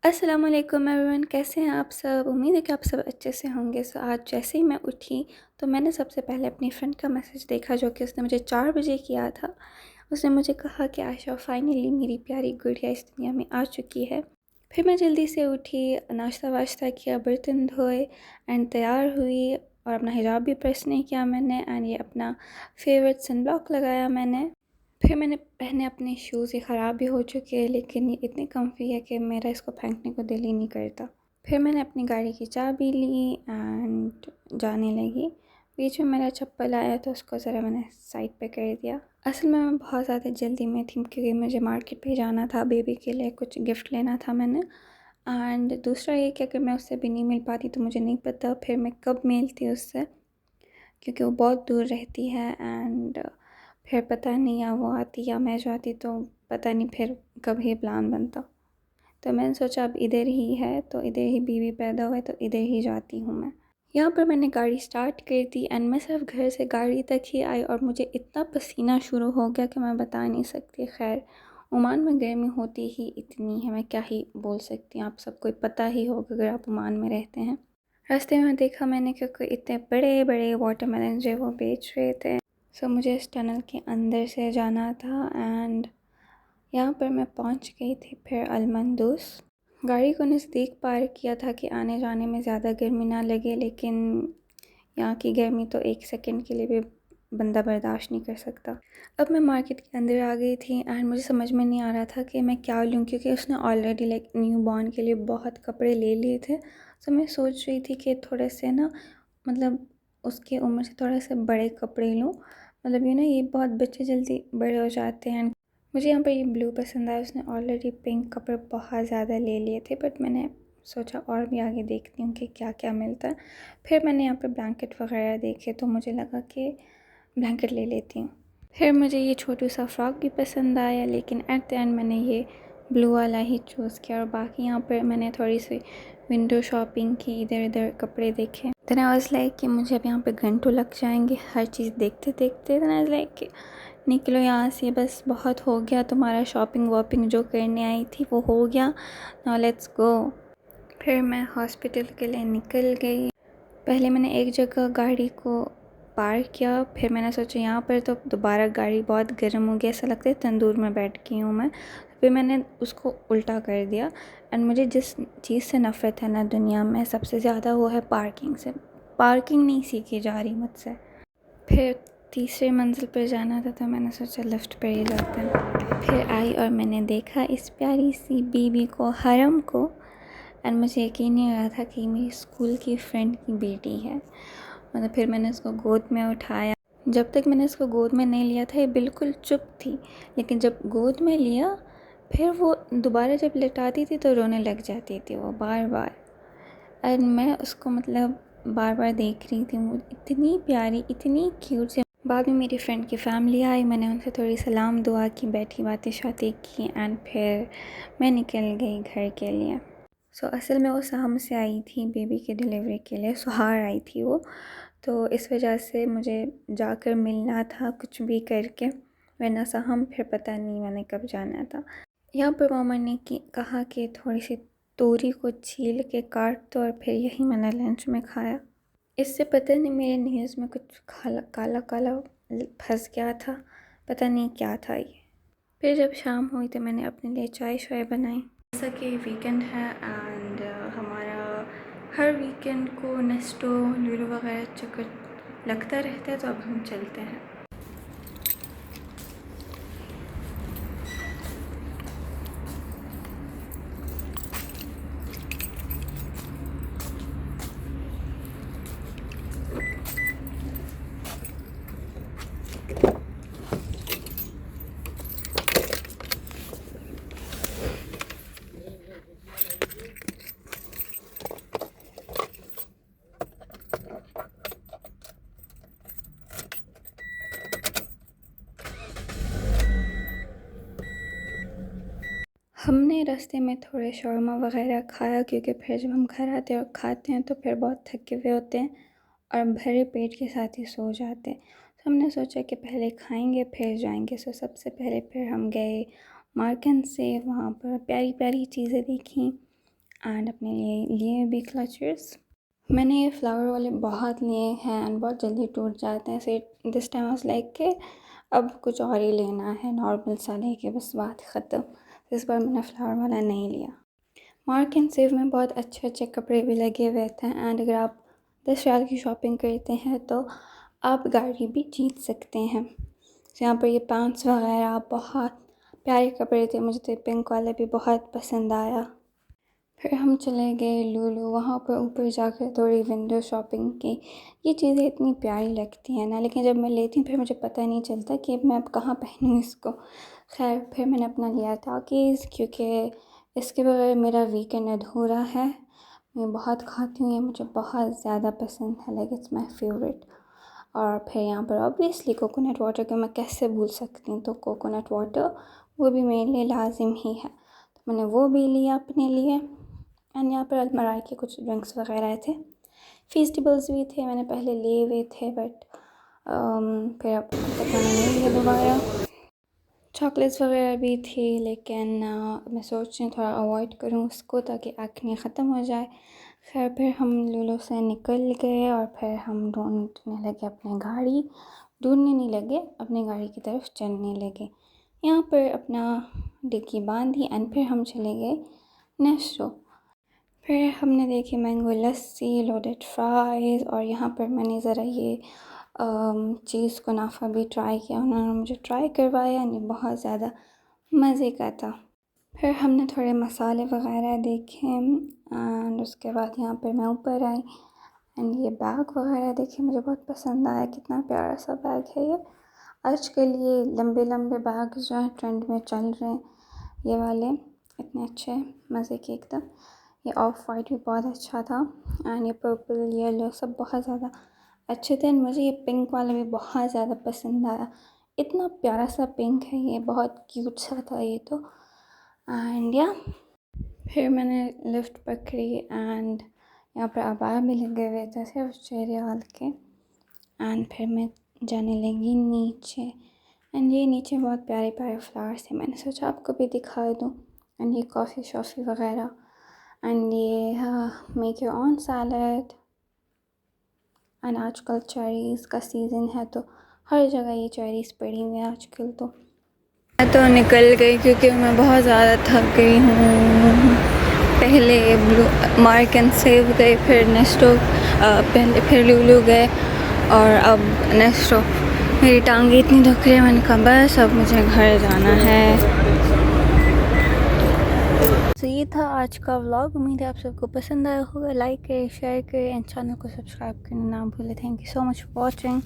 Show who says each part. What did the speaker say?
Speaker 1: अस्सलाम वालेकुम एवरीवन, कैसे हैं आप सब। उम्मीद है कि आप सब अच्छे से होंगे। आज जैसे ही मैं उठी तो मैंने सबसे पहले अपनी फ्रेंड का मैसेज देखा जो कि उसने मुझे 4 बजे किया था। उसने मुझे कहा कि आयशा फाइनली मेरी प्यारी गुड़िया इस दुनिया में आ चुकी है। फिर मैं जल्दी से उठी, नाश्ता वाश्ता किया, बर्तन धोए एंड तैयार हुई और अपना हिजाब भी प्रेस नहीं किया मैंने एंड ये अपना फेवरेट सनब्लॉक लगाया मैंने। फिर मैंने पहने अपने शूज़, ये ख़राब भी हो चुके हैं लेकिन ये इतनी कम्फी है कि मेरा इसको फेंकने को दिल ही नहीं करता। फिर मैंने अपनी गाड़ी की चाबी ली एंड जाने लगी। बीच में मेरा चप्पल आया तो उसको ज़रा मैंने साइड पे कर दिया। असल में मैं बहुत ज़्यादा जल्दी में थी क्योंकि मुझे मार्केट पे जाना था, बेबी के लिए कुछ गिफ्ट लेना था मैंने। एंड दूसरा ये कि अगर मैं उससे भी नहीं मिल पाती तो मुझे नहीं पता फिर मैं कब मिलती उससे, क्योंकि वो बहुत दूर रहती है एंड फिर पता नहीं या वो आती या मैं जाती तो पता नहीं फिर कब ये प्लान बनता। तो मैंने सोचा अब इधर ही है तो इधर ही बीवी पैदा हुआ है तो इधर ही जाती हूँ मैं। यहाँ पर मैंने गाड़ी स्टार्ट कर दी एंड मैं सिर्फ घर से गाड़ी तक ही आई और मुझे इतना पसीना शुरू हो गया कि मैं बता नहीं सकती। खैर, ओमान में गर्मी होती ही इतनी है, मैं क्या ही बोल सकती हूँ, आप सबको पता ही होगा अगर आप ओमान में रहते हैं। रास्ते में देखा मैंने कि कोई इतने बड़े बड़े वाटरमेलन जो वो बेच रहे थे। सो मुझे इस टनल के अंदर से जाना था एंड यहाँ पर मैं पहुँच गई थी। फिर अलमंदूस गाड़ी को नज़दीक पार्क किया था कि आने जाने में ज़्यादा गर्मी ना लगे, लेकिन यहाँ की गर्मी तो 1 सेकंड के लिए भी बंदा बर्दाश्त नहीं कर सकता। अब मैं मार्केट के अंदर आ गई थी एंड मुझे समझ में नहीं आ रहा था कि मैं क्या लूँ, क्योंकि उसने ऑलरेडी लाइक न्यू बॉर्न के लिए बहुत कपड़े ले लिए थे। तो मैं सोच रही थी कि थोड़े से ना, मतलब उसकी उम्र से थोड़े से बड़े कपड़े लूँ। मतलब ये बहुत बच्चे जल्दी बड़े हो जाते हैं। मुझे यहाँ पर ये ब्लू पसंद आया, उसने ऑलरेडी पिंक कपड़े बहुत ज़्यादा ले लिए थे बट मैंने सोचा और भी आगे देखती हूँ कि क्या क्या मिलता है। फिर मैंने यहाँ पर ब्लैंकेट वगैरह देखे तो मुझे लगा कि ब्लैंकेट ले लेती हूँ। फिर मुझे ये छोटू सा फ्रॉक भी पसंद आया लेकिन एट द एंड मैंने ये ब्लू वाला ही चूज़ किया। और बाकी यहाँ पर मैंने थोड़ी सी विंडो शॉपिंग की, इधर इधर कपड़े देखे। देन आई वाज लाइक कि मुझे अब यहाँ पे घंटों लग जाएंगे हर चीज़ देखते देखते। देन आई वाज लाइक कि निकलो यहाँ से, बस बहुत हो गया तुम्हारा शॉपिंग वॉपिंग, जो करने आई थी वो हो गया, नाउ लेट्स गो। फिर मैं हॉस्पिटल के लिए निकल गई। पहले मैंने एक जगह गाड़ी को पार्क किया, फिर मैंने सोचा यहाँ पर तो दोबारा गाड़ी बहुत गर्म हो गया, ऐसा लगता है तंदूर में बैठ गई हूँ मैं। फिर मैंने उसको उल्टा कर दिया। एंड मुझे जिस चीज़ से नफ़रत है ना दुनिया में सबसे ज़्यादा, वो है पार्किंग से। पार्किंग नहीं सीखी जा रही मुझसे। फिर तीसरे मंजिल पर जाना था तो मैंने सोचा लिफ्ट पर ही जाते हैं। फिर आई और मैंने देखा इस प्यारी सी बीबी को, हरम को। एंड मुझे यकीन नहीं हो रहा था कि मेरी स्कूल की फ्रेंड की बेटी है। मतलब फिर मैंने उसको गोद में उठाया। जब तक मैंने उसको गोद में नहीं लिया था ये बिल्कुल चुप थी, लेकिन जब गोद में लिया फिर वो दोबारा जब लेटाती थी तो रोने लग जाती थी वो बार बार। और मैं उसको मतलब बार बार देख रही थी, वो इतनी प्यारी, इतनी क्यूट सी। बाद में मेरी फ्रेंड की फैमिली आई, मैंने उनसे थोड़ी सलाम दुआ की, बैठी बातें शातें की एंड फिर मैं निकल गई घर के लिए। असल में वो शाम से आई थी बेबी की डिलीवरी के लिए, सुहार आई थी वो, तो इस वजह से मुझे जाकर मिलना था कुछ भी करके, वरना सहम फिर पता नहीं मैंने कब जाना था। यहाँ पर मामा ने कहा कि थोड़ी सी तोरी को छील के काट दो और फिर यही मैंने लंच में खाया। इससे पता नहीं मेरे नेल्स में कुछ काला काला फंस गया था, पता नहीं क्या था ये। फिर जब शाम हुई तो मैंने अपने लिए चाय शाय बनाई। जैसा कि वीकेंड है एंड हमारा हर वीकेंड को नेस्टो लूलू वगैरह चक्कर लगता रहता है, तो अब हम चलते हैं। हमने रास्ते में थोड़े शौरमा वगैरह खाया, क्योंकि फिर जब हम घर आते हैं और खाते हैं तो फिर बहुत थके हुए होते हैं और भरे पेट के साथ ही सो जाते हैं। तो हमने सोचा कि पहले खाएंगे फिर जाएंगे। सबसे पहले फिर हम गए मार्केट से, वहाँ पर प्यारी प्यारी चीज़ें देखी एंड अपने लिए लिए भी क्लचर्स। मैंने ये फ्लावर वाले बहुत लिए हैं एंड बहुत जल्दी टूट जाते हैं, so this time was like कि अब कुछ और ही लेना है, नॉर्मल सा लेके बस बात ख़त्म। इस बार मैंने फ्लावर वाला नहीं लिया। मार्क एंड सेव में बहुत अच्छे अच्छे कपड़े भी लगे हुए थे एंड अगर आप 10 रियाल की शॉपिंग करते हैं तो आप गाड़ी भी जीत सकते हैं। तो यहाँ पर ये पैंट्स वगैरह बहुत प्यारे कपड़े थे, मुझे तो पिंक वाला भी बहुत पसंद आया। फिर हम चले गए लूलू, वहाँ पर ऊपर जाकर थोड़ी विंडो शॉपिंग की। ये चीज़ें इतनी प्यारी लगती हैं ना, लेकिन जब मैं लेती हूँ फिर मुझे पता नहीं चलता कि मैं अब कहाँ पहनूँ इसको। खैर फिर मैंने अपना लिया टाकीज़, क्योंकि इसके बगैर मेरा वीकेंड अधूरा है। मैं बहुत खाती हूँ, ये मुझे बहुत ज़्यादा पसंद है, लाइक इट्स माई फेवरेट। और फिर यहाँ पर ऑब्वियसली कोकोनट वाटर को मैं कैसे भूल सकती हूँ, तो कोकोनट वाटर वो भी मेरे लिए लाजिम ही है, तो मैंने वो भी लिया अपने लिए। एंड यहाँ पर अलमराई के कुछ ड्रिंक्स वगैरह थे, फेस्टिवल्स भी थे, मैंने पहले लिए हुए थे बट फिर अब तक मैंने नहीं लिया दोबारा। चॉकलेट्स वगैरह भी थी, लेकिन मैं सोच रही हूँ थोड़ा अवॉइड करूँ उसको ताकि एक्ने ख़त्म हो जाए। खैर फिर हम लूलू से निकल गए और फिर हम ढूंढने लगे अपनी गाड़ी, ढूंढने नहीं लगे, अपनी गाड़ी की तरफ चलने लगे। यहाँ पर अपना डिक्की बांधी एंड फिर हम चले गए नेस्टो। फिर हमने देखी मैंगो लस्सी, लोडेड फ्राइज़, और यहाँ पर मैंने ज़रा ये चीज़ कुनाफा भी ट्राई किया, उन्होंने मुझे ट्राई करवाया, ये बहुत ज़्यादा मज़े का था। फिर हमने थोड़े मसाले वगैरह देखे एंड उसके बाद यहाँ पर मैं ऊपर आई एंड ये बैग वगैरह देखे, मुझे बहुत पसंद आया, कितना प्यारा सा बैग है ये। आजकल ये लंबे लंबे बैग जो हैं ट्रेंड में चल रहे हैं, ये वाले इतने अच्छे मज़े के एकदम। ये ऑफ वाइट भी बहुत अच्छा था एंड ये पर्पल येलो सब बहुत ज़्यादा अच्छे थे। मुझे ये पिंक वाला भी बहुत ज़्यादा पसंद आया, इतना प्यारा सा पिंक है ये, बहुत क्यूट सा था ये तो। एंड या फिर मैंने लिफ्ट पकड़ी एंड यहाँ पर अबाया भी लगे हुए थे सिर्फ 6 रियाल के। एंड फिर मैं जाने लगी नीचे एंड ये नीचे बहुत प्यारे प्यारे फ्लावर्स थे, मैंने सोचा आपको भी दिखा दूँ। एंड ये कॉफ़ी शॉफ़ी वगैरह एंड ये make your own salad. And आजकल चेरीज़ का सीज़न है तो हर जगह ये चेरीज़ पड़ी हुई है आजकल। तो मैं तो निकल गई क्योंकि मैं बहुत ज़्यादा थक गई हूँ। पहले मार्क एंड सेव गए, फिर नेस्टो, पहले फिर लूलू गए और अब नेस्टो। मेरी टांगे इतनी दुख रही है, मैंने कहा बस अब मुझे घर जाना है। तो ये था आज का व्लॉग, उम्मीद है आप सबको पसंद आया होगा। लाइक करें, शेयर करें एंड चैनल को सब्सक्राइब करना ना भूलें। Thank you so much for watching.